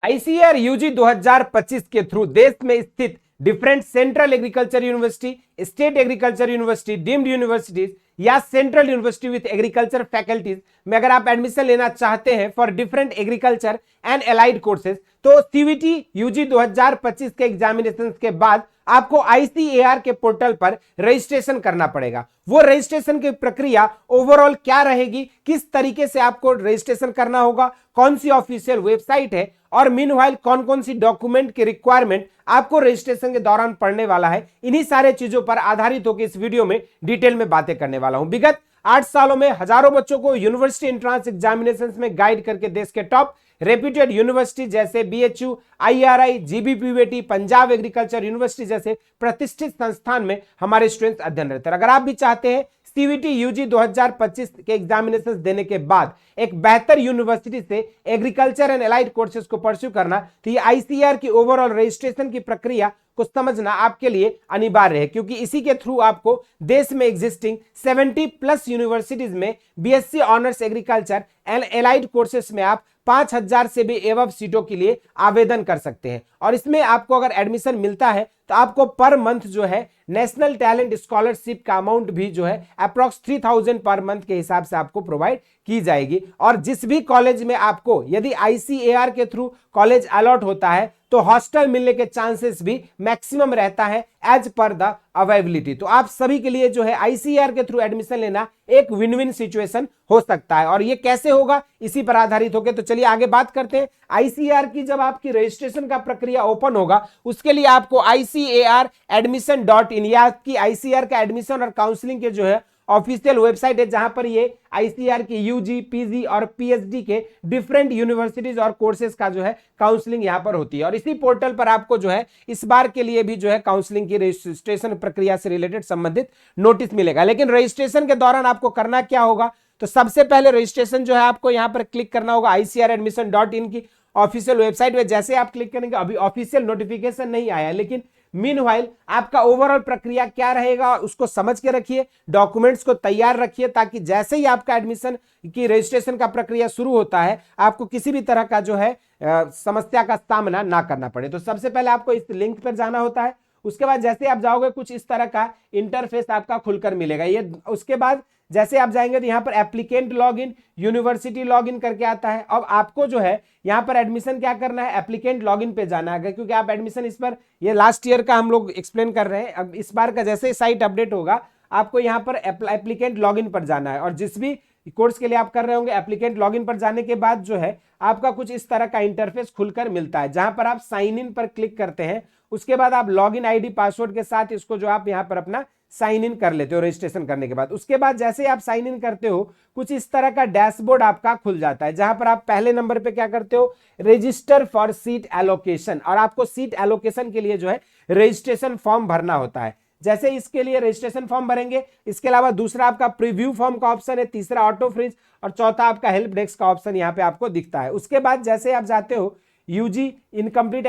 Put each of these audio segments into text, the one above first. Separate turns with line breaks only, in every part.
ICAR UG 2025 के through देश में स्थित different central agriculture university, state agriculture university, deemed universities या central university with agriculture faculties में अगर आप एडमिशन लेना चाहते हैं for different agriculture and allied courses, तो सीवीटी यूजी 2025 के एग्जामिनेशन के बाद आपको आईसीएआर के पोर्टल पर रजिस्ट्रेशन करना पड़ेगा। वो रजिस्ट्रेशन की प्रक्रिया ओवरऑल क्या रहेगी, किस तरीके से आपको रजिस्ट्रेशन करना होगा, कौन सी ऑफिशियल वेबसाइट है और मीनवाइल कौन कौन सी डॉक्यूमेंट की रिक्वायरमेंट आपको रजिस्ट्रेशन के दौरान पढ़ने वाला है, इन्हीं सारे चीजों पर आधारित होकर इस वीडियो में डिटेल में बातें करने वाला हूं। विगत 8 सालों में हजारों बच्चों को यूनिवर्सिटी एंट्रेंस एग्जामिनेशन में गाइड करके देश के टॉप रेप्यूटेड यूनिवर्सिटी जैसे BHU, IRI, GBPVT, Punjab agriculture university जैसे प्रतिष्ठित संस्थान में हमारे स्टूडेंट्स अध्ययन रहते हैं। अगर आप भी चाहते हैं सीवीटी यूजी 2025 के एग्जामिनेशन देने के बाद एक बेहतर यूनिवर्सिटी से एग्रीकल्चर एंड एलाइड कोर्सेज को परस्यू करना, तो ये आईसीएआर की ओवरऑल रजिस्ट्रेशन की प्रक्रिया को समझना आपके लिए अनिवार्य है, क्योंकि इसी के थ्रू आपको देश में एग्जिस्टिंग 70+ यूनिवर्सिटीज में BSc honours agriculture and allied courses में आप 5000 से भी एवब सीटों के लिए आवेदन कर सकते हैं। और इसमें आपको अगर एडमिशन मिलता है तो आपको पर मंथ जो है नेशनल टैलेंट स्कॉलरशिप का अमाउंट भी जो है अप्रॉक्स 3000 पर मंथ के हिसाब से आपको प्रोवाइड की जाएगी। और जिस भी कॉलेज में आपको यदि आईसीएआर के थ्रू कॉलेज अलॉट होता है तो हॉस्टल मिलने के चांसेस भी मैक्सिमम रहता है एज पर द अवेलेबिलिटी। तो आप सभी के लिए जो है आईसीएआर के थ्रू एडमिशन लेना एक विन विन सिचुएशन हो सकता है। और ये कैसे होगा, इसी पर आधारित होकर तो चलिए आगे बात करते हैं। आईसीएआर की जब आपकी रजिस्ट्रेशन का प्रक्रिया ओपन होगा उसके लिए आपको ICARadmission.in या आपकी आईसीएआर का एडमिशन और काउंसलिंग के जो है ऑफिशियल वेबसाइट है, जहां पर ये आईसीएआर की यूजी, पीजी और पीएचडी के डिफरेंट यूनिवर्सिटीज और कोर्सेज का जो है काउंसलिंग यहां पर होती है। और इसी पोर्टल पर आपको जो है इस बार के लिए भी जो है काउंसलिंग की रजिस्ट्रेशन प्रक्रिया से रिलेटेड संबंधित नोटिस मिलेगा। लेकिन रजिस्ट्रेशन के दौरान आपको करना क्या होगा, तो सबसे पहले रजिस्ट्रेशन जो है आपको यहां पर क्लिक करना होगा ICARadmission.in की ऑफिशियल वेबसाइट में। जैसे आप क्लिक करेंगे, अभी ऑफिशियल नोटिफिकेशन नहीं आया, लेकिन मीनवाइल आपका ओवरऑल प्रक्रिया क्या रहेगा उसको समझ के रखिए, डॉक्यूमेंट्स को तैयार रखिए, ताकि जैसे ही आपका एडमिशन की रजिस्ट्रेशन का प्रक्रिया शुरू होता है आपको किसी भी तरह का जो है समस्या का सामना ना करना पड़े। तो सबसे पहले आपको इस लिंक पर जाना होता है। उसके बाद जैसे आप जाओगे कुछ इस तरह का इंटरफेस आपका खुलकर मिलेगा। ये उसके बाद जैसे आप जाएंगे तो यहाँ पर एप्लीकेंट लॉगिन, यूनिवर्सिटी लॉगिन करके आता है। अब आपको जो है यहाँ पर एडमिशन क्या करना है, एप्लीकेंट लॉगिन पे जाना है, क्योंकि आप एडमिशन इस पर, ये लास्ट ईयर का हम लोग एक्सप्लेन कर रहे हैं। अब इस बार का जैसे साइट अपडेट होगा आपको यहाँ पर एप्लीकेंट लॉगिन पर जाना है। और जिस भी कोर्स के लिए आप कर रहे होंगे एप्लीकेंट लॉगिन पर जाने के बाद जो है आपका कुछ इस तरह का इंटरफेस खुलकर मिलता है, जहां पर आप साइन इन पर क्लिक करते हैं। उसके बाद आप लॉगिन आईडी पासवर्ड के साथ इसको जो आप यहां पर अपना साइन इन कर लेते हो रजिस्ट्रेशन करने के बाद। उसके बाद जैसे आप साइन इन करते हो कुछ इस तरह का डैशबोर्ड आपका खुल जाता है, जहां पर आप पहले नंबर पे क्या करते हो, रजिस्टर फॉर सीट एलोकेशन, और आपको सीट एलोकेशन के लिए जो है रजिस्ट्रेशन फॉर्म भरना होता है। जैसे इसके लिए रजिस्ट्रेशन फॉर्म भरेंगे, इसके अलावा दूसरा आपका प्रीव्यू फॉर्म का ऑप्शन है, तीसरा ऑटो फ्रीज और चौथा आपका हेल्प डेस्क का ऑप्शन यहाँ पे आपको दिखता है। उसके बाद जैसे आप जाते हो यूजी इनकम्प्लीट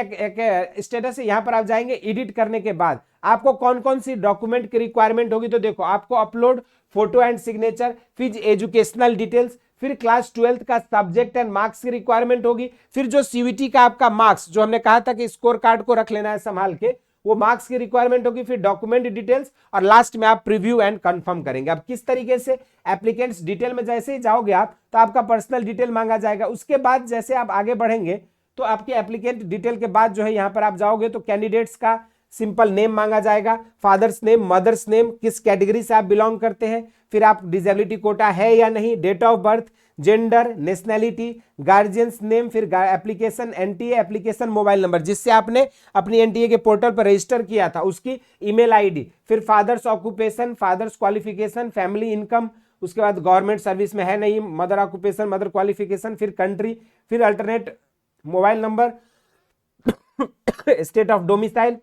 स्टेटस से, यहाँ पर आप जाएंगे। एडिट करने के बाद आपको कौन कौन सी डॉक्यूमेंट की रिक्वायरमेंट होगी, तो देखो आपको अपलोड फोटो एंड सिग्नेचर, फिर एजुकेशनल डिटेल्स, फिर क्लास 12th का सब्जेक्ट एंड मार्क्स की रिक्वायरमेंट होगी, फिर जो सीवीटी का आपका मार्क्स जो हमने कहा था कि स्कोर कार्ड को रख लेना है संभाल के, वो मार्क्स की रिक्वायरमेंट होगी, फिर डॉक्यूमेंट डिटेल्स और लास्ट में आप प्रीव्यू एंड कंफर्म करेंगे। अब किस तरीके से एप्लीकेंट्स डिटेल में जैसे ही जाओगे आप तो आपका पर्सनल डिटेल मांगा जाएगा। उसके बाद जैसे आप आगे बढ़ेंगे तो आपके एप्लीकेंट डिटेल के बाद जो है यहाँ पर आप जाओगे तो कैंडिडेट्स का सिंपल नेम मांगा जाएगा, फादर्स नेम, मदर्स नेम, किस कैटेगरी से आप बिलोंग करते हैं, फिर आप डिसेबिलिटी कोटा है या नहीं, date of birth, gender, nationality, guardians name, फिर application NTA application mobile number जिससे आपने अपनी एनटीए के पोर्टल पर रजिस्टर किया था उसकी ईमेल आईडी, फिर father's occupation, father's qualification, family income, उसके बाद गवर्नमेंट सर्विस में है नहीं, मदर ऑक्यूपेशन, मदर क्वालिफिकेशन, फिर कंट्री, फिर alternate mobile number, state of domicile,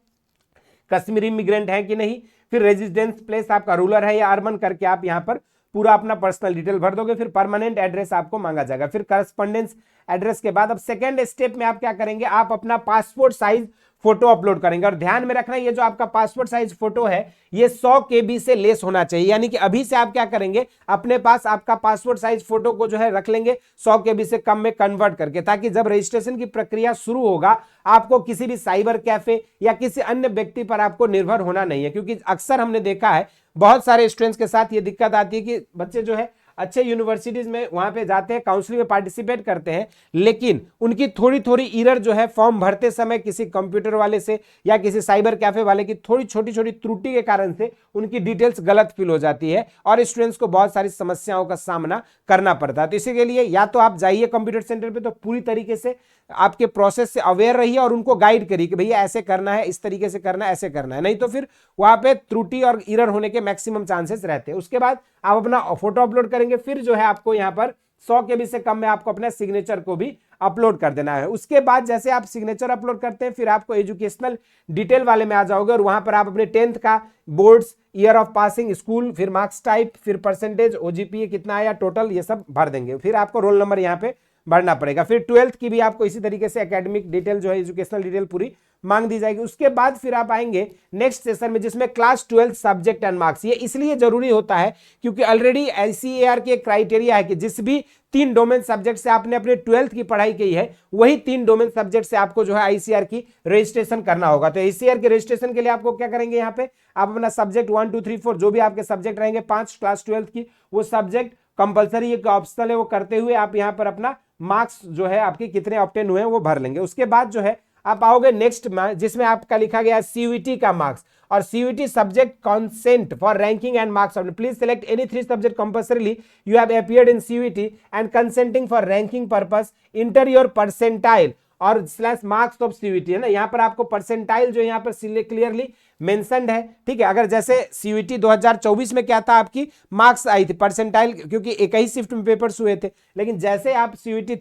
Kashmiri immigrant है कि नहीं, फिर रेजिडेंस प्लेस आपका रूरल है या अर्बन करके आप यहाँ पर पूरा अपना पर्सनल डिटेल भर दोगे, फिर परमानेंट एड्रेस आपको मांगा जाएगा, फिर करस्पॉन्डेंस एड्रेस के बाद अब सेकेंड स्टेप में आप क्या करेंगे, आप अपना पासपोर्ट साइज फोटो अपलोड करेंगे। और ध्यान में रखना ये जो आपका पासपोर्ट साइज फोटो है ये 100 KB से लेस होना चाहिए, यानी कि अभी से आप क्या करेंगे, अपने पास आपका पासपोर्ट साइज फोटो को जो है रख लेंगे 100 KB से कम में कन्वर्ट करके, ताकि जब रजिस्ट्रेशन की प्रक्रिया शुरू होगा आपको किसी भी साइबर कैफे या किसी अन्य व्यक्ति पर आपको निर्भर होना नहीं है। क्योंकि अक्सर हमने देखा है बहुत सारे स्टूडेंट्स के साथ ये दिक्कत आती है कि बच्चे जो है अच्छे यूनिवर्सिटीज में वहां पे जाते हैं, काउंसलिंग में पार्टिसिपेट करते हैं, लेकिन उनकी थोड़ी थोड़ी एरर जो है फॉर्म भरते समय किसी कंप्यूटर वाले से या किसी साइबर कैफे वाले की थोड़ी छोटी छोटी त्रुटि के कारण से उनकी डिटेल्स गलत फिल हो जाती है और स्टूडेंट्स को बहुत सारी समस्याओं का सामना करना पड़ता है। तो इसी के लिए या तो आप जाइए कंप्यूटर सेंटर पे, तो पूरी तरीके से आपके प्रोसेस से अवेयर रहिए और उनको गाइड करिए कि भैया ऐसे करना है, इस तरीके से करना है, ऐसे करना है, नहीं तो फिर वहां पे त्रुटि और एरर होने के मैक्सिमम चांसेस रहते हैं। उसके बाद आप अपना फोटो अपलोड करेंगे, फिर जो है आपको यहाँ पर 100 KB से कम में आपको अपना सिग्नेचर को भी अपलोड कर देना है। उसके बाद जैसे आप सिग्नेचर अपलोड करते हैं फिर आपको एजुकेशनल डिटेल वाले में आ जाओगे और वहां पर आप अपने 10th का boards, year of passing, school, फिर मार्क्स टाइप, फिर परसेंटेज, OGPA कितना आया टोटल, ये सब भर देंगे। फिर आपको रोल नंबर यहाँ पे भरना पड़ेगा। फिर 12th की भी आपको इसी तरीके से एकेडमिक डिटेल जो है एजुकेशनल डिटेल पूरी मांग दी जाएगी। उसके बाद फिर आप आएंगे नेक्स्ट सेशन में जिसमें क्लास 12 सब्जेक्ट एंड मार्क्स। ये इसलिए जरूरी होता है क्योंकि ऑलरेडी ICAR के क्राइटेरिया है कि जिस भी 3 डोमेन सब्जेक्ट से आपने अपने 12th की पढ़ाई की है वही 3 डोमेन सब्जेक्ट से आपको जो है ICAR की रजिस्ट्रेशन करना होगा। तो ICAR के रजिस्ट्रेशन के लिए आपको क्या करेंगे, यहाँ पे आप अपना सब्जेक्ट 1 2 3 4 जो भी आपके सब्जेक्ट रहेंगे 5 क्लास 12th की, वो सब्जेक्ट कंपलसरी एक ऑप्शनल है वो करते हुए आप यहाँ पर अपना मार्क्स जो है आपके कितने ऑब्टेन हुए हैं वो भर लेंगे। उसके बाद जो है आप आओगे नेक्स्ट जिसमें आपका लिखा गया है CUET का मार्क्स और CUET subject consent for ranking and marks. Please select any 3 subject compulsorily you have appeared in CUET and consenting for ranking purpose, inter your percentile और स्लैश मार्क्स ऑफ CUET है ना। यहाँ पर आपको percentile जो यहाँ पर क्लियरली मेंशन्ड है, ठीक है। अगर जैसे CUET 2024 में क्या था, आपकी मार्क्स आई थी परसेंटाइल, क्योंकि एक ही शिफ्ट में पेपर्स हुए थे, लेकिन जैसे आप CUET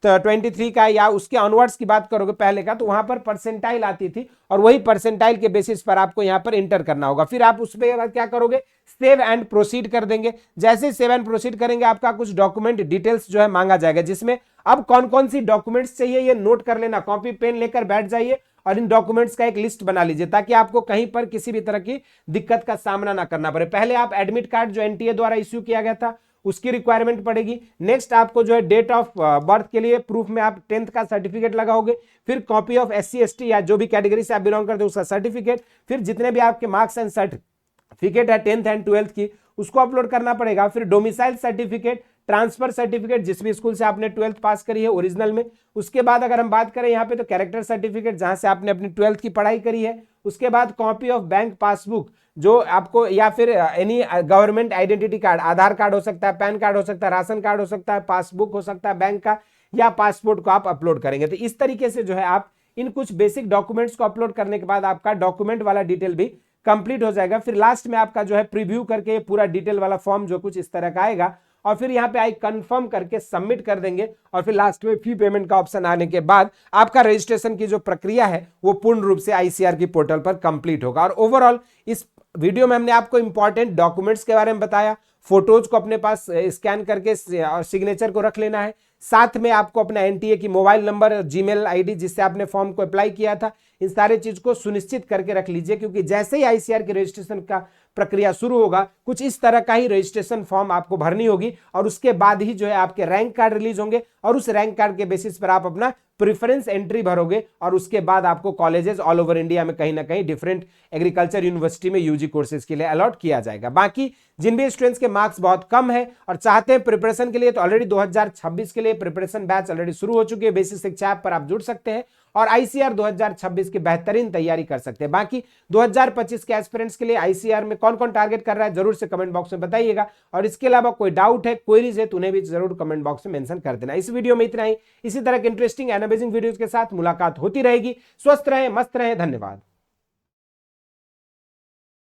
323 का या उसके ऑनवर्ड्स की बात करोगे पहले का, तो वहां पर परसेंटाइल आती थी और वही परसेंटाइल के बेसिस पर आपको यहां पर इंटर करना होगा। फिर आप उस पर क्या करोगे, सेव एंड प्रोसीड कर देंगे। जैसे सेव एंड प्रोसीड करेंगे आपका कुछ डॉक्यूमेंट डिटेल्स जो है मांगा जाएगा, जिसमें अब कौन कौन सी डॉक्यूमेंट्स चाहिए ये नोट कर लेना, कॉपी पेन लेकर बैठ जाइए और इन डॉक्यूमेंट्स का एक लिस्ट बना लीजिए ताकि आपको कहीं पर किसी भी तरह की दिक्कत का सामना ना करना पड़े। पहले आप एडमिट कार्ड जो NTA द्वारा इश्यू किया गया था उसकी रिक्वायरमेंट पड़ेगी। नेक्स्ट आपको जो है डेट ऑफ बर्थ के लिए प्रूफ में आप 10th का सर्टिफिकेट लगाओगे, फिर कॉपी ऑफ SC ST या जो भी कैटेगरी से आप बिलोंग करते हो उसका सर्टिफिकेट, फिर जितने भी आपके मार्क्स एंड सर्टिफिकेट है 10th एंड 12th की उसको अपलोड करना पड़ेगा। फिर डोमिसाइल सर्टिफिकेट, ट्रांसफर सर्टिफिकेट जिस भी स्कूल से आपने 12th पास करी है ओरिजिनल में। उसके बाद अगर हम बात करें यहाँ पे तो कैरेक्टर सर्टिफिकेट जहां से आपने अपनी 12th की पढ़ाई करी है। उसके बाद कॉपी ऑफ बैंक पासबुक जो आपको, या फिर एनी गवर्नमेंट आइडेंटिटी कार्ड, आधार कार्ड हो सकता है, पैन कार्ड हो सकता है, राशन कार्ड हो सकता है, पासबुक हो सकता है बैंक का, या पासपोर्ट को आप अपलोड करेंगे। तो इस तरीके से जो है आप इन कुछ बेसिक डॉक्यूमेंट्स को अपलोड करने के बाद आपका डॉक्यूमेंट वाला डिटेल भी कंप्लीट हो जाएगा। फिर लास्ट में आपका जो है प्रीव्यू करके पूरा डिटेल वाला फॉर्म जो कुछ इस तरह का आएगा और फिर यहाँ पे आई कंफर्म करके सबमिट कर देंगे और फिर लास्ट में फी पेमेंट का ऑप्शन आने के बाद आपका रजिस्ट्रेशन की जो प्रक्रिया है वो पूर्ण रूप से ICAR की पोर्टल पर कंप्लीट होगा। और ओवरऑल इस वीडियो में हमने आपको इंपॉर्टेंट डॉक्यूमेंट्स के बारे में बताया, फोटोज को अपने पास स्कैन करके और सिग्नेचर को रख लेना है, साथ में आपको अपना NTA की मोबाइल नंबर और जीमेल ID जिससे आपने फॉर्म को अप्लाई किया था, इन सारे चीज को सुनिश्चित करके रख लीजिए क्योंकि जैसे ही ICAR के रजिस्ट्रेशन का प्रक्रिया शुरू होगा कुछ इस तरह का ही रजिस्ट्रेशन फॉर्म आपको भरनी होगी और उसके बाद ही जो है आपके रैंक कार्ड रिलीज होंगे और उस रैंक कार्ड के बेसिस पर आप अपना प्रेफरेंस एंट्री भरोगे और उसके बाद आपको कॉलेजेस ऑल ओवर इंडिया में कहीं ना कहीं डिफरेंट एग्रीकल्चर यूनिवर्सिटी में UG कोर्सेज के लिए अलॉट किया जाएगा। बाकी जिन भी स्टूडेंट्स के मार्क्स बहुत कम है और चाहते हैं प्रिपरेशन के लिए तो ऑलरेडी 2026 के लिए प्रिपरेशन बैच ऑलरेडी शुरू हो चुकी है। बेसिक शिक्षा ऐप पर आप जुड़ सकते हैं और ICAR 2026 की बेहतरीन तैयारी कर सकते हैं। बाकी 2025 के एस्पिरेंट्स के लिए ICAR में कौन कौन टारगेट कर रहा है जरूर से कमेंट बॉक्स में बताइएगा और इसके अलावा कोई डाउट है, क्वेरीज है तो उन्हें भी जरूर कमेंट बॉक्स में मेंशन कर देना। इस वीडियो में इतना ही। इसी तरह के इंटरेस्टिंग एंड अमेजिंग वीडियोस के साथ मुलाकात होती रहेगी। स्वस्थ रहें, मस्त रहें, धन्यवाद।